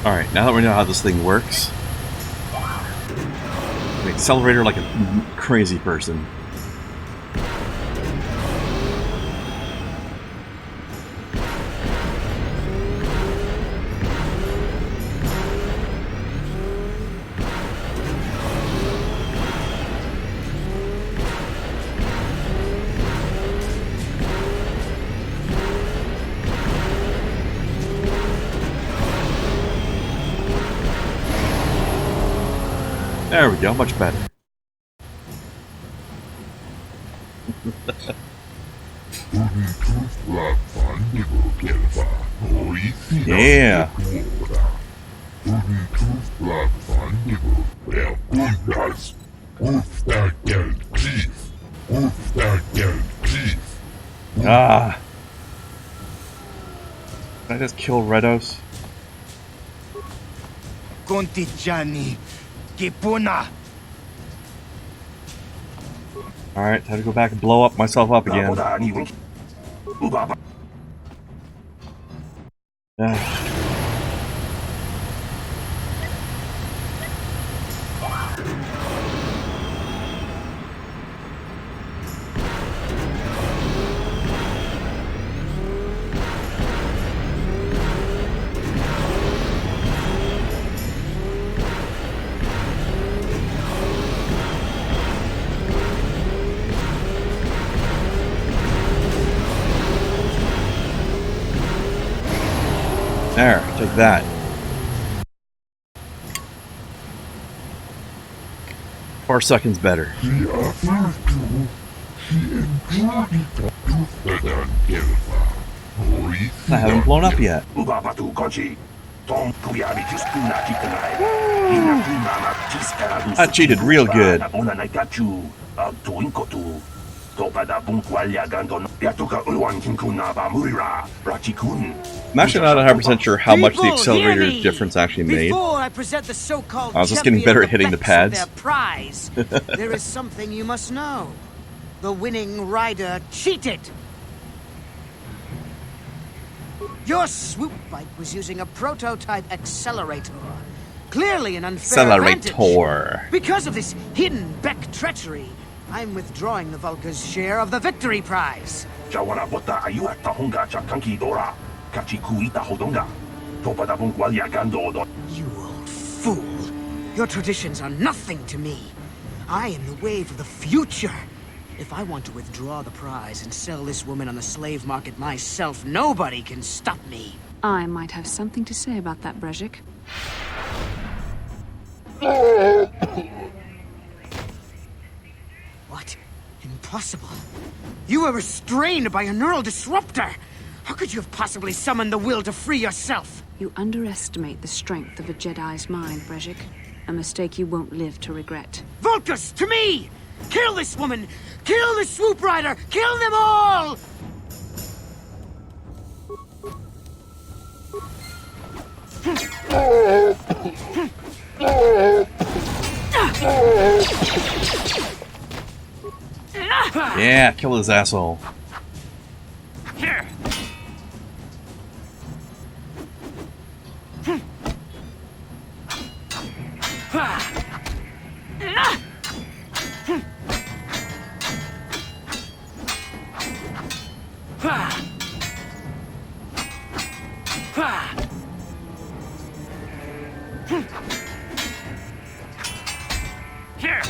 Alright, now that we know how this thing works, an accelerator like a crazy person. There we go, much better. Yeah. Ah. Did I just kill Redos? Kontijani. Kipuna. Alright, time to go back and blow up myself up again. There, take that. Four seconds better. I haven't blown up yet. I cheated real good. I'm actually not 100% sure how much the accelerator difference actually made. I was just getting better at hitting the pads. There is something you must know. The winning rider cheated. Your swoop bike was using a prototype accelerator. Clearly an unfair advantage. Because of this hidden Beck treachery, I'm withdrawing the Vulca's share of the victory prize. You old fool. Your traditions are nothing to me. I am the wave of the future. If I want to withdraw the prize and sell this woman on the slave market myself, nobody can stop me. I might have something to say about that, Brejik. What? Impossible. You were restrained by a neural disruptor. How could you have possibly summoned the will to free yourself? You underestimate the strength of a Jedi's mind, Brejik. A mistake you won't live to regret. Vulcus, to me! Kill this woman! Kill the swoop rider! Kill them all! Yeah, kill his asshole. Here. Here.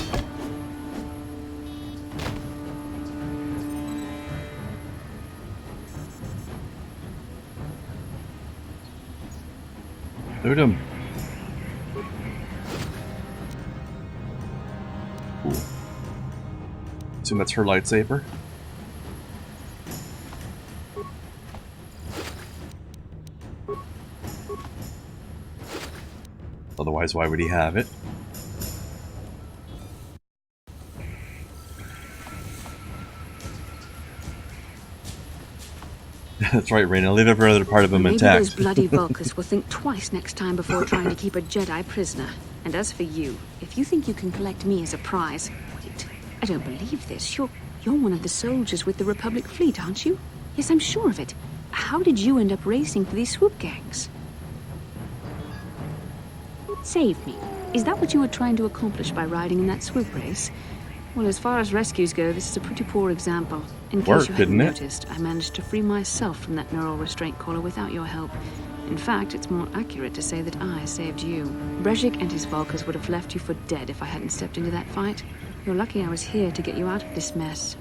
Loot him. Cool. Assume that's her lightsaber. Otherwise, why would he have it? That's right, Raina. Leave every other part of him intact. Maybe those bloody Vulcans will think twice next time before trying to keep a Jedi prisoner. And as for you, if you think you can collect me as a prize, wait. I don't believe this. You're one of the soldiers with the Republic fleet, aren't you? Yes, I'm sure of it. How did you end up racing for these swoop gangs? Save me. Is that what you were trying to accomplish by riding in that swoop race? Well, as far as rescues go, this is a pretty poor example. In case you hadn't noticed, I managed to free myself from that neural restraint collar without your help. In fact, it's more accurate to say that I saved you. Brejik and his Vulkars would have left you for dead if I hadn't stepped into that fight. You're lucky I was here to get you out of this mess.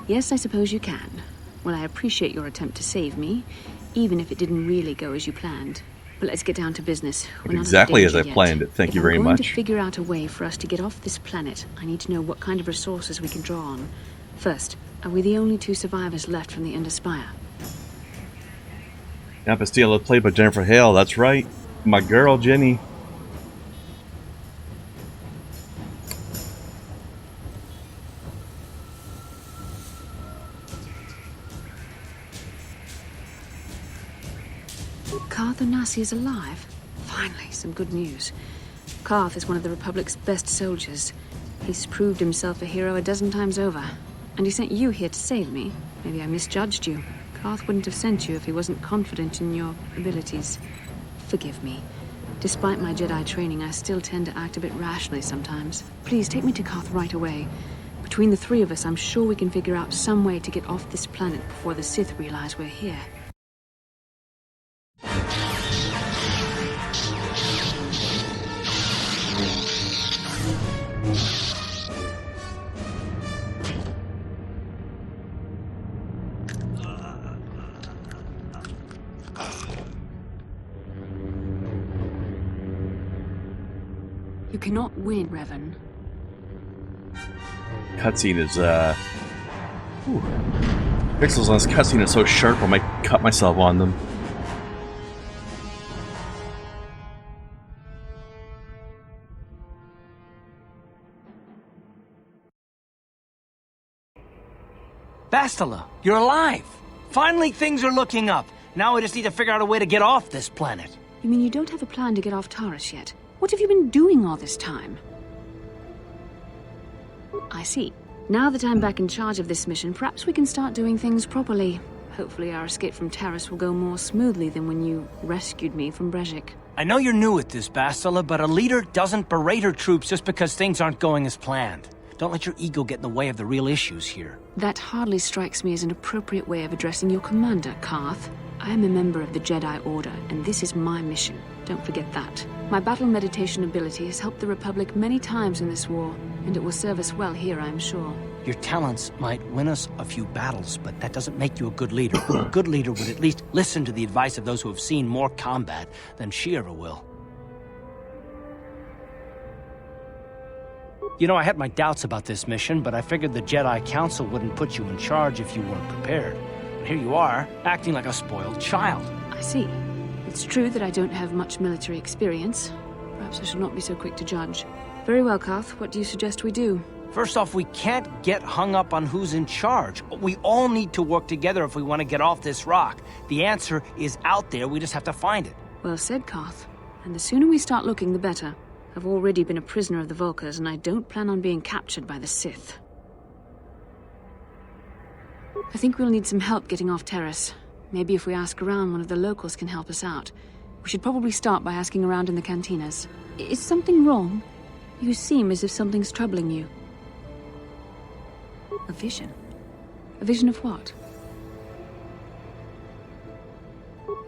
Yes, I suppose you can. Well, I appreciate your attempt to save me, even if it didn't really go as you planned. But let's get down to business. We're not exactly as I yet. planned it. Thank you very If I'm going much. to figure out a way for us to get off this planet, I need to know what kind of resources we can draw on. First, are we the only two survivors left from the Ender Spire? Yeah, Bastilla played by Jennifer Hale. That's right. My girl, Jenny. Karth Onasi is alive. Finally, some good news. Karth is one of the Republic's best soldiers. He's proved himself a hero a dozen times over. And he sent you here to save me. Maybe I misjudged you. Karth wouldn't have sent you if he wasn't confident in your abilities. Forgive me. Despite my Jedi training, I still tend to act a bit rashly sometimes. Please, take me to Karth right away. Between the three of us, I'm sure we can figure out some way to get off this planet before the Sith realize we're here. You cannot win, Revan. Cutscene is, Ooh. Pixels on this cutscene is so sharp I might cut myself on them. Bastila, you're alive! Finally, things are looking up. Now I just need to figure out a way to get off this planet. You mean you don't have a plan to get off Taurus yet? What have you been doing all this time? I see. Now that I'm back in charge of this mission, perhaps we can start doing things properly. Hopefully our escape from Taurus will go more smoothly than when you rescued me from Brejik. I know you're new at this, Bastila, but a leader doesn't berate her troops just because things aren't going as planned. Don't let your ego get in the way of the real issues here. That hardly strikes me as an appropriate way of addressing your commander, Karth. I am a member of the Jedi Order, and this is my mission. Don't forget that. My battle meditation ability has helped the Republic many times in this war, and it will serve us well here, I'm sure. Your talents might win us a few battles, but that doesn't make you a good leader. A good leader would at least listen to the advice of those who have seen more combat than she ever will. You know, I had my doubts about this mission, but I figured the Jedi Council wouldn't put you in charge if you weren't prepared. And here you are, acting like a spoiled child. I see. It's true that I don't have much military experience. Perhaps I should not be so quick to judge. Very well, Karth. What do you suggest we do? First off, we can't get hung up on who's in charge. We all need to work together if we want to get off this rock. The answer is out there, we just have to find it. Well said, Karth. And the sooner we start looking, the better. I've already been a prisoner of the Vulkars, and I don't plan on being captured by the Sith. I think we'll need some help getting off Taurus. Maybe if we ask around, one of the locals can help us out. We should probably start by asking around in the cantinas. Is something wrong? You seem as if something's troubling you. A vision? A vision of what?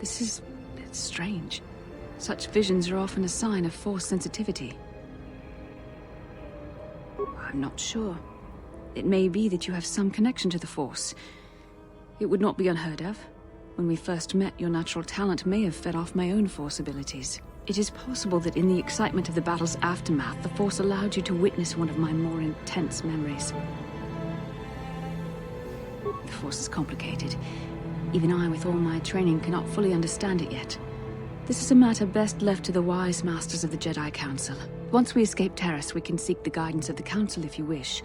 It's strange. Such visions are often a sign of Force sensitivity. I'm not sure. It may be that you have some connection to the Force. It would not be unheard of. When we first met, your natural talent may have fed off my own Force abilities. It is possible that in the excitement of the battle's aftermath, the Force allowed you to witness one of my more intense memories. The Force is complicated. Even I, with all my training, cannot fully understand it yet. This is a matter best left to the wise masters of the Jedi Council. Once we escape Taurus, we can seek the guidance of the Council if you wish.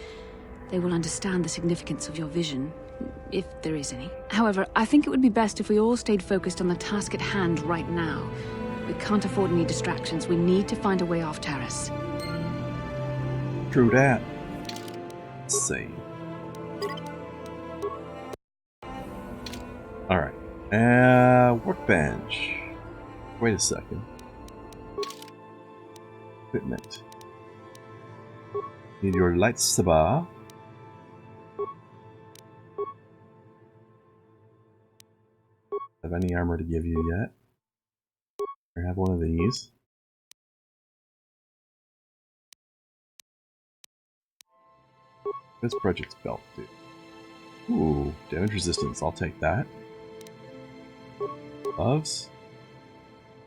They will understand the significance of your vision, if there is any. However, I think it would be best if we all stayed focused on the task at hand right now. We can't afford any distractions. We need to find a way off Taris. True that. Let's see. Alright. Workbench. Wait a second. Equipment. Need your lightsaber. Have any armor to give you yet? Or have one of these. This project's belt, dude. Ooh, damage resistance. I'll take that. Gloves?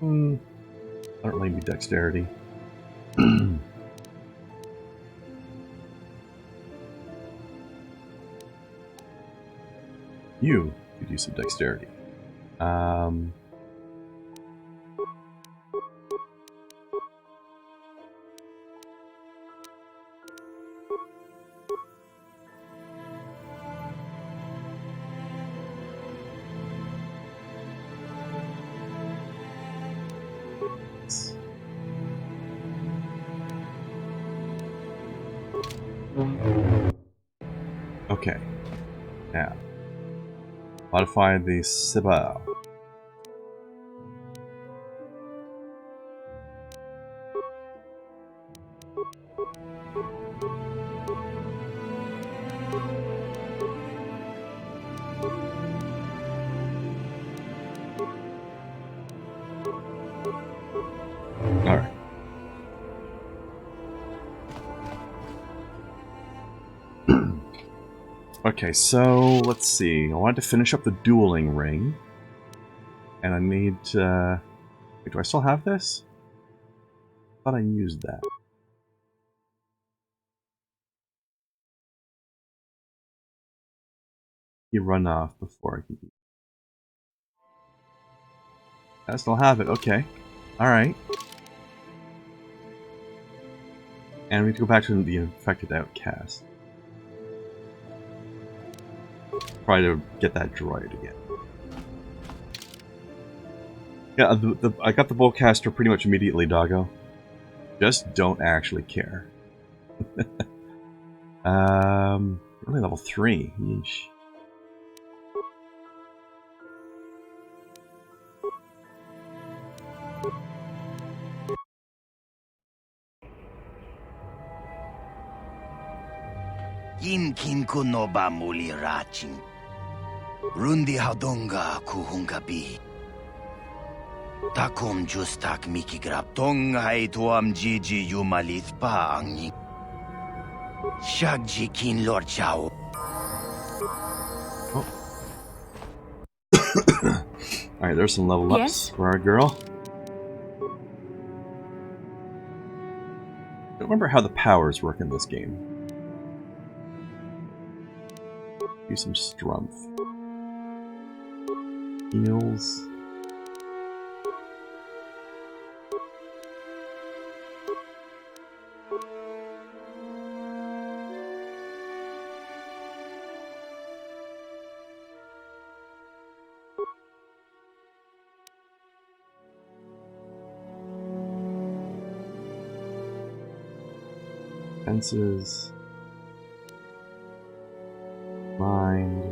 I don't really need dexterity. You could use some dexterity. Okay. Now, modify the saber. Alright. Okay, so let's see. I wanted to finish up the dueling ring. And I need wait, do I still have this? I thought I used that. You run off before I can eat. I still have it, okay. Alright. And we need to go back to the infected outcast. Try to get that droid again. Yeah, I got the bowcaster pretty much immediately, doggo. Just don't actually care. Only level 3. Yeesh. Kin kunoba muli rachin. Rundi hadonga kuhungabi. Takum justak mikigrab tong hai tuam jiji yumalith pa angni. Shagji kin lord chao. Alright, there's some level ups Yes? for our girl. I don't remember how the powers work in this game. Do some strength. Heals. Defenses. Mind.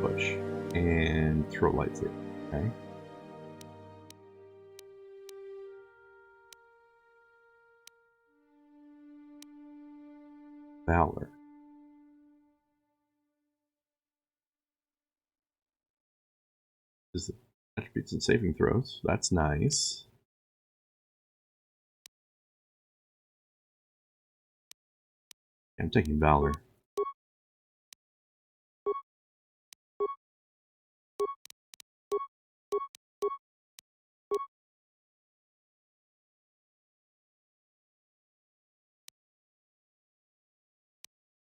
Push. And throw lightsaber. Okay. Valor. Is the attributes and saving throws. That's nice. I'm taking Valor.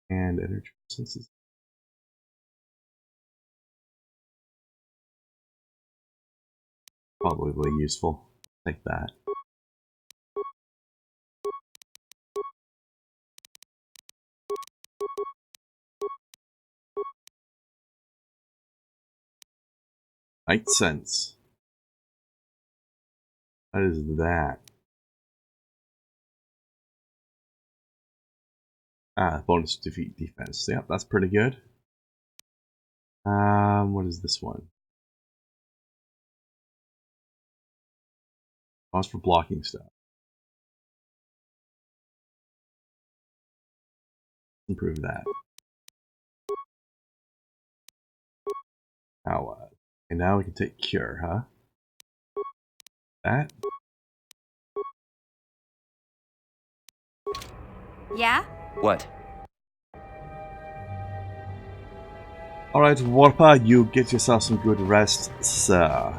And energy senses. Probably useful. Take that. Night Sense. What is that? Ah, bonus defeat defense. Yep, that's pretty good. What is this one? Pause for blocking stuff. Improve that. Now, and now we can take cure, huh? That? Yeah? What? Alright, Warpa, you get yourself some good rest, sir.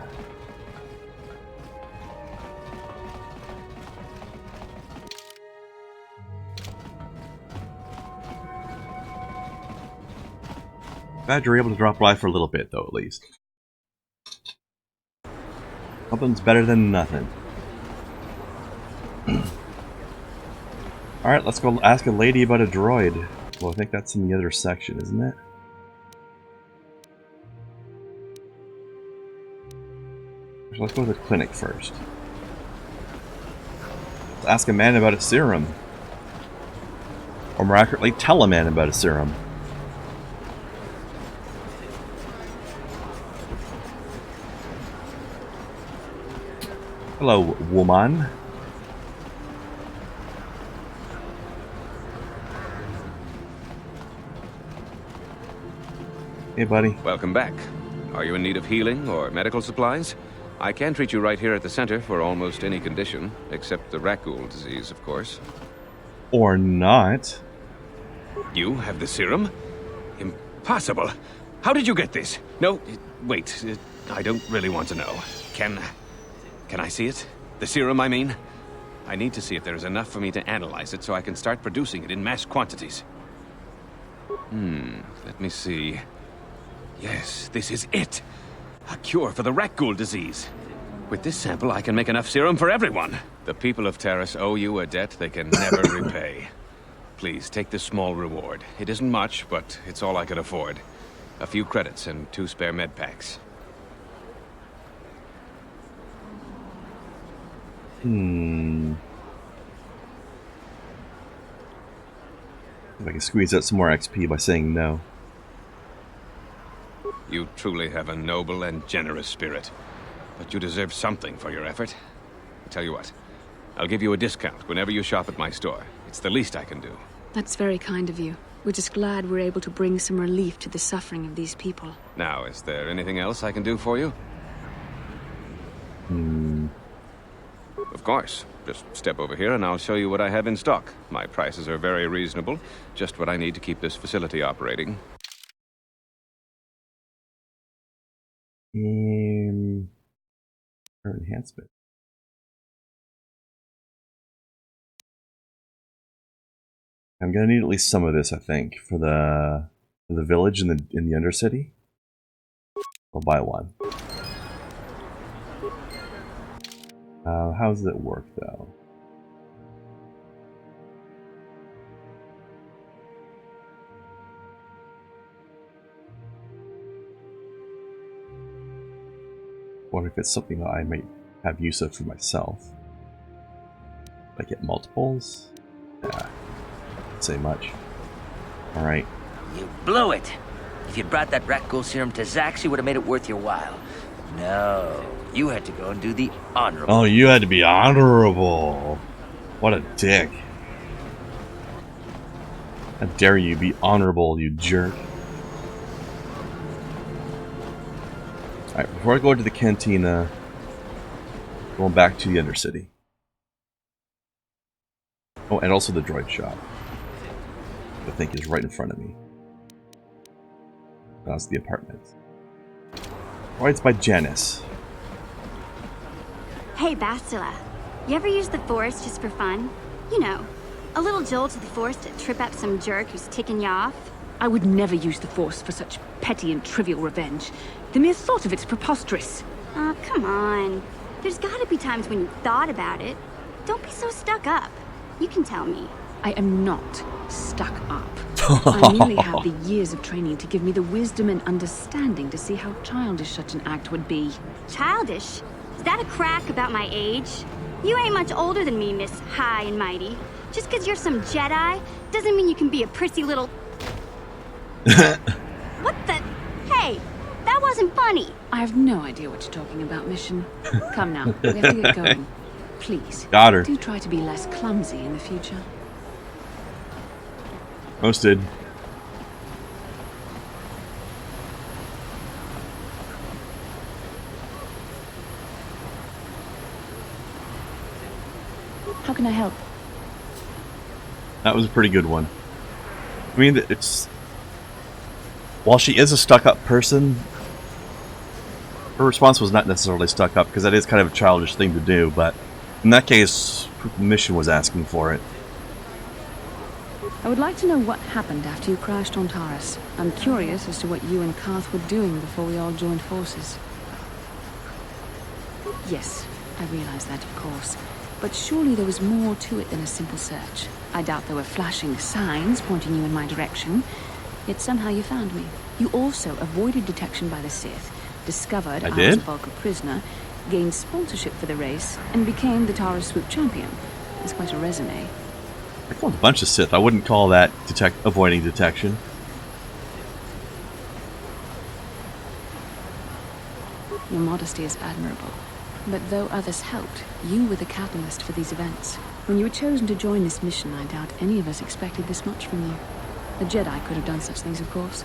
Glad you're able to drop by for a little bit, though, at least. Something's better than nothing. Alright, let's go ask a lady about a droid. Well, I think that's in the other section, isn't it? Let's go to the clinic first. Let's ask a man about a serum. Or more accurately, tell a man about a serum. Hello, woman. Hey, buddy. Welcome back. Are you in need of healing or medical supplies? I can treat you right here at the center for almost any condition, except the Rakghoul disease, of course. Or not. You have the serum? Impossible. How did you get this? No, wait. I don't really want to know. Can I see it? The serum, I mean? I need to see if there is enough for me to analyze it so I can start producing it in mass quantities. Let me see. Yes, this is it. A cure for the Rakghoul disease. With this sample, I can make enough serum for everyone. The people of Taris owe you a debt they can never repay. Please, take this small reward. It isn't much, but it's all I could afford. A few credits and 2 spare med packs. If I can squeeze out some more XP by saying no. You truly have a noble and generous spirit. But you deserve something for your effort. Tell you what, I'll give you a discount whenever you shop at my store. It's the least I can do. That's very kind of you. We're just glad we're able to bring some relief to the suffering of these people. Now, is there anything else I can do for you? Of course. Just step over here and I'll show you what I have in stock. My prices are very reasonable. Just what I need to keep this facility operating. Enhancement. I'm gonna need at least some of this, I think, for the village in the Undercity. I'll buy one. How does it work, though? What if it's something that I might have use of for myself? I get multiples? Yeah, don't say much. Alright. You blew it. If you'd brought that Rakghoul serum to Zax, you would have made it worth your while. No, you had to go and do the honorable. Oh, you had to be honorable. What a dick. How dare you be honorable, you jerk. Alright, before I go to the cantina, going back to the Undercity. Oh, and also the droid shop. I think is right in front of me. That's the apartments. Droids by Janice. Hey, Bastila. You ever use the Force just for fun? You know, a little jolt of the Force to trip up some jerk who's ticking you off? I would never use the Force for such petty and trivial revenge. The mere thought of it's preposterous. Oh, come on. There's gotta be times when you thought about it. Don't be so stuck up. You can tell me. I am not stuck up. I merely have the years of training to give me the wisdom and understanding to see how childish such an act would be. Childish? Is that a crack about my age? You ain't much older than me, Miss High and Mighty. Just because you're some Jedi doesn't mean you can be a prissy little... What the... Hey, that wasn't funny. I have no idea what you're talking about, Mission. Come now, we have to get going. Please, Got her. do try to be less clumsy in the future. Posted. How can I help? That was a pretty good one. I mean, it's... While she is a stuck-up person, her response was not necessarily stuck up, because that is kind of a childish thing to do, but in that case, the mission was asking for it. I would like to know what happened after you crashed on Taris. I'm curious as to what you and Karth were doing before we all joined forces. Yes, I realize that, of course. But surely there was more to it than a simple search. I doubt there were flashing signs pointing you in my direction. Yet somehow you found me. You also avoided detection by the Sith, discovered I was a Vulcan prisoner, gained sponsorship for the race, and became the Taris Swoop champion. That's quite a resume. I killed a bunch of Sith. I wouldn't call that avoiding detection. Your modesty is admirable. But though others helped, you were the catalyst for these events. When you were chosen to join this mission, I doubt any of us expected this much from you. The Jedi could have done such things, of course,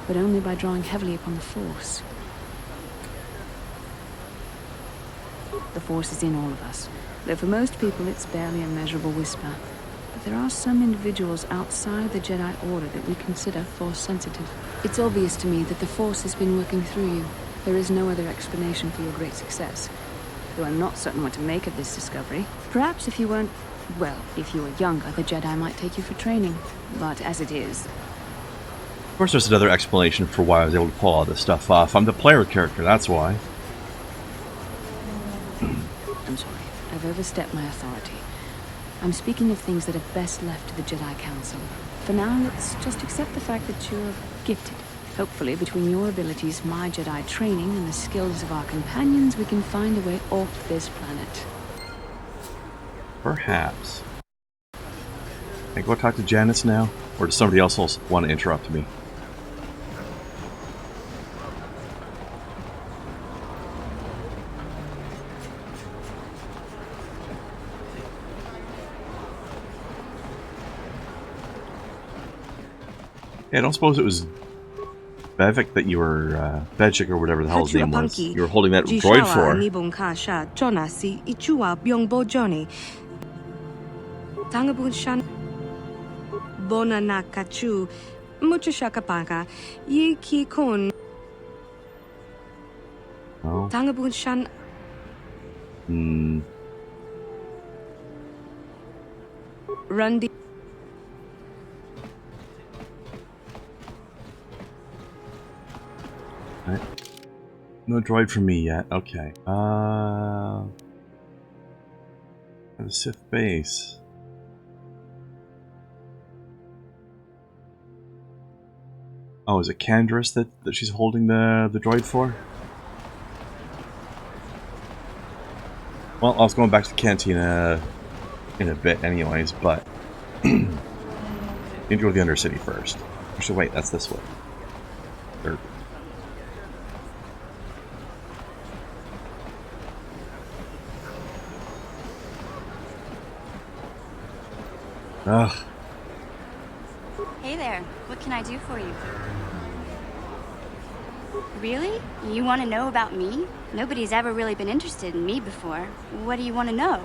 but only by drawing heavily upon the Force. The Force is in all of us, though for most people it's barely a measurable whisper. But there are some individuals outside the Jedi Order that we consider Force-sensitive. It's obvious to me that the Force has been working through you. There is no other explanation for your great success. Though I'm not certain what to make of this discovery. Perhaps if you weren't... well, if you were younger, the Jedi might take you for training. But as it is... Of course there's another explanation for why I was able to pull all this stuff off. I'm the player character, that's why. I'm sorry. I've overstepped my authority. I'm speaking of things that are best left to the Jedi Council. For now, let's just accept the fact that you're gifted. Hopefully, between your abilities, my Jedi training, and the skills of our companions, we can find a way off this planet. Perhaps. Can I go talk to Janice now? Or does somebody else want to interrupt me? Yeah, I don't suppose it was Bevik that you were, Bejik or whatever the hell his name was. You were holding that droid for. Oh. Randy. Right. No droid for me yet. Okay. The Sith base. Oh, is it Candrass that she's holding the droid for? Well, I was going back to the cantina in a bit anyways, but need to go to the Undercity first. Actually, wait, that's this way. Or, ugh. Hey there, what can I do for you? Really? You want to know about me? Nobody's ever really been interested in me before. What do you want to know?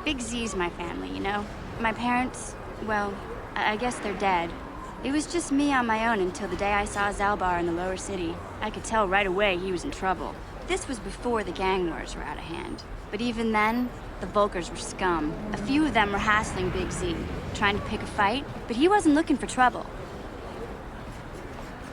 Big Z's my family, you know? My parents, well, I guess they're dead. It was just me on my own until the day I saw Zalbar in the lower city. I could tell right away he was in trouble. This was before the gang wars were out of hand. But even then, the Vulkars were scum. A few of them were hassling Big Z, trying to pick a fight, but he wasn't looking for trouble.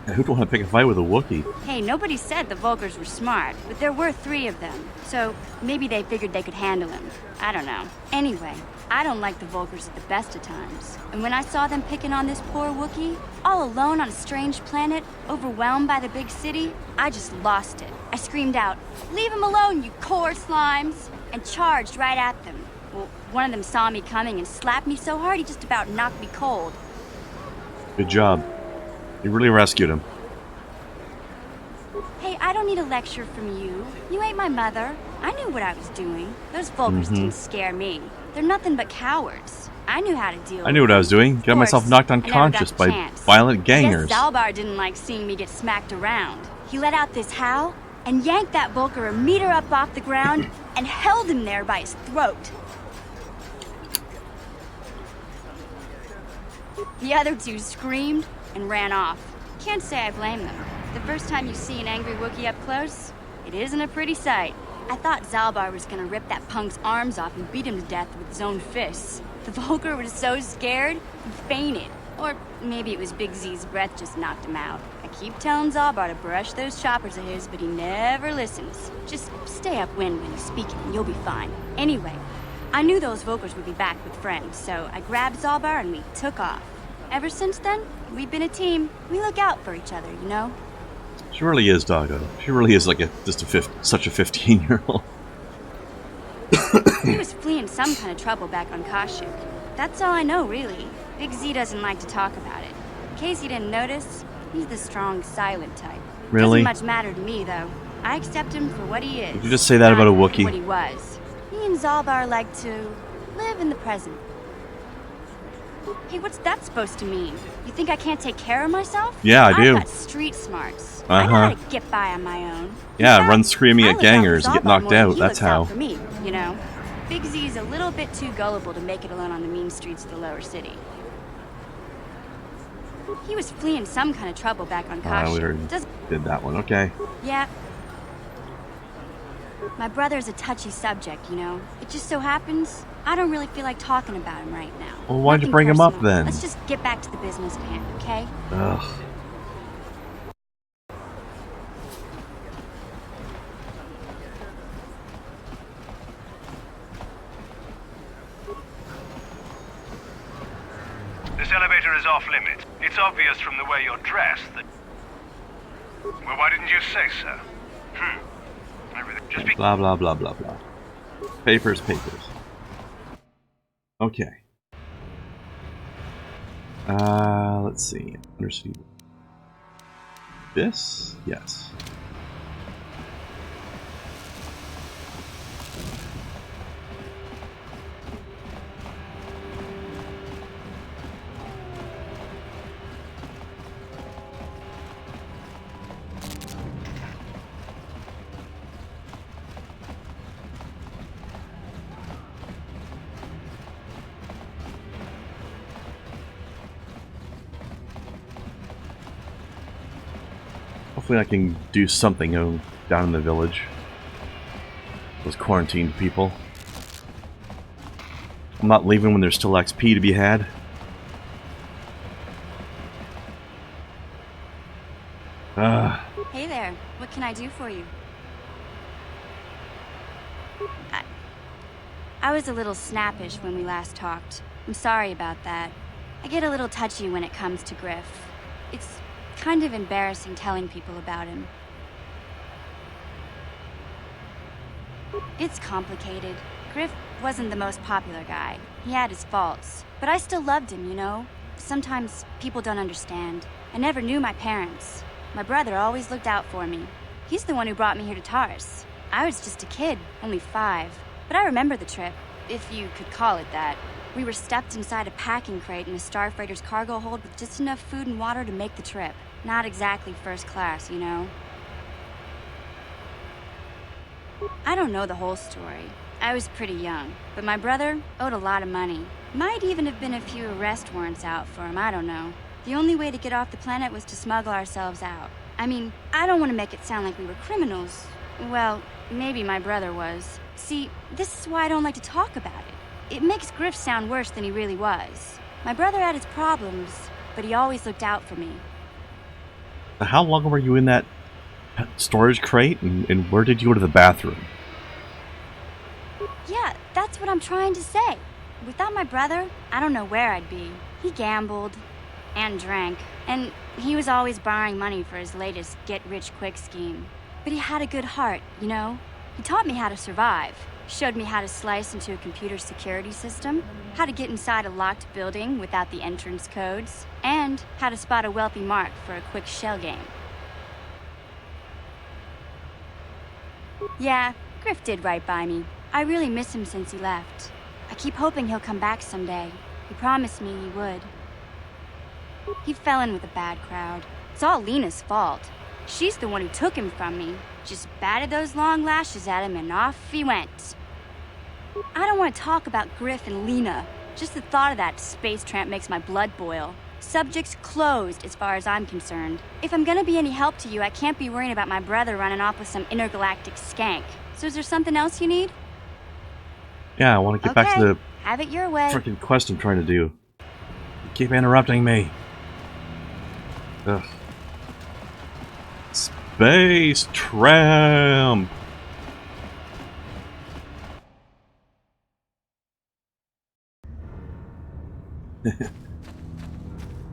Who'd want to pick a fight with a Wookiee? Hey, nobody said the Vulcars were smart, but there were 3 of them. So maybe they figured they could handle him. I don't know. Anyway, I don't like the Vulcars at the best of times. And when I saw them picking on this poor Wookiee, all alone on a strange planet, overwhelmed by the big city, I just lost it. I screamed out, "Leave him alone, you core slimes!" and charged right at them. Well, one of them saw me coming and slapped me so hard he just about knocked me cold. Good job. You really rescued him. Hey, I don't need a lecture from you. You ain't my mother. I knew what I was doing. Those Vulcars didn't scare me. They're nothing but cowards. I knew how to deal with I knew what I was doing. Got myself knocked I never unconscious got the by chance. violent gangers. I guess Zalbar didn't like seeing me get smacked around. He let out this howl and yanked that Vulcar a meter up off the ground and held him there by his throat. The other 2 screamed and ran off. Can't say I blame them. The first time you see an angry Wookiee up close, it isn't a pretty sight. I thought Zalbar was gonna rip that punk's arms off and beat him to death with his own fists. The Vulcar was so scared, he fainted. Or maybe it was Big Z's breath just knocked him out. I keep telling Zalbar to brush those choppers of his, but he never listens. Just stay upwind when he's speaking and you'll be fine. Anyway, I knew those Vulcars would be back with friends, so I grabbed Zalbar and we took off. Ever since then, we've been a team. We look out for each other, you know? She really is, Doggo. She really is like such a 15-year-old. He was fleeing some kind of trouble back on Kashyyyk. That's all I know, really. Big Z doesn't like to talk about it. In case you didn't notice, he's the strong, silent type. Really? Doesn't much matter to me, though. I accept him for what he is. Did you just say that about a Wookiee? What he was. He and Zalbar like to live in the present. Hey, what's that supposed to mean? You think I can't take care of myself? Yeah, I do. I've got street smarts. I know how to get by on my own. Yeah, In fact, run screaming I at look out for gangers and get Zalbar knocked more than out. he That's looks out how. for me, you know. Big Z's a little bit too gullible to make it alone on the mean streets of the lower city. He was fleeing some kind of trouble back on We Kashyyyk. already did that one. Okay. Yeah. My brother's a touchy subject, you know. It just so happens I don't really feel like talking about him right now. Well, why'd you Nothing bring him up personal. then? Let's just get back to the business at hand, okay? Ugh. This elevator is off limits. It's obvious from the way you're dressed that... Well, why didn't you say so? Everything just be... Blah, blah, blah, blah, blah. Papers, papers. Okay. Let's see. Undersea. This? Yes. Hopefully I can do something down in the village. Those quarantined people. I'm not leaving when there's still XP to be had. Hey there, what can I do for you? I was a little snappish when we last talked. I'm sorry about that. I get a little touchy when it comes to Griff. It's kind of embarrassing telling people about him. It's complicated. Griff wasn't the most popular guy. He had his faults. But I still loved him, you know? Sometimes people don't understand. I never knew my parents. My brother always looked out for me. He's the one who brought me here to Taurus. I was just a kid, only 5. But I remember the trip, if you could call it that. We were stuffed inside a packing crate in a starfreighter's cargo hold with just enough food and water to make the trip. Not exactly first class, you know? I don't know the whole story. I was pretty young, but my brother owed a lot of money. Might even have been a few arrest warrants out for him, I don't know. The only way to get off the planet was to smuggle ourselves out. I mean, I don't want to make it sound like we were criminals. Well, maybe my brother was. See, this is why I don't like to talk about it. It makes Griff sound worse than he really was. My brother had his problems, but he always looked out for me. How long were you in that storage crate, and where did you go to the bathroom? Yeah, that's what I'm trying to say. Without my brother, I don't know where I'd be. He gambled and drank, and he was always borrowing money for his latest get-rich-quick scheme. But he had a good heart, you know? He taught me how to survive, showed me how to slice into a computer security system, how to get inside a locked building without the entrance codes, and how to spot a wealthy mark for a quick shell game. Yeah, Griff did right by me. I really miss him since he left. I keep hoping he'll come back someday. He promised me he would. He fell in with a bad crowd. It's all Lena's fault. She's the one who took him from me. Just batted those long lashes at him and off he went. I don't want to talk about Griff and Lena. Just the thought of that space tramp makes my blood boil. Subject's closed as far as I'm concerned. If I'm gonna be any help to you, I can't be worrying about my brother running off with some intergalactic skank. So is there something else you need? Yeah, I want to get back to the have it your way. freaking quest I'm trying to do. You keep interrupting me. Ugh. Space tramp.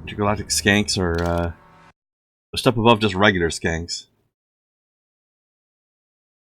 Intergalactic skanks are a step above just regular skanks.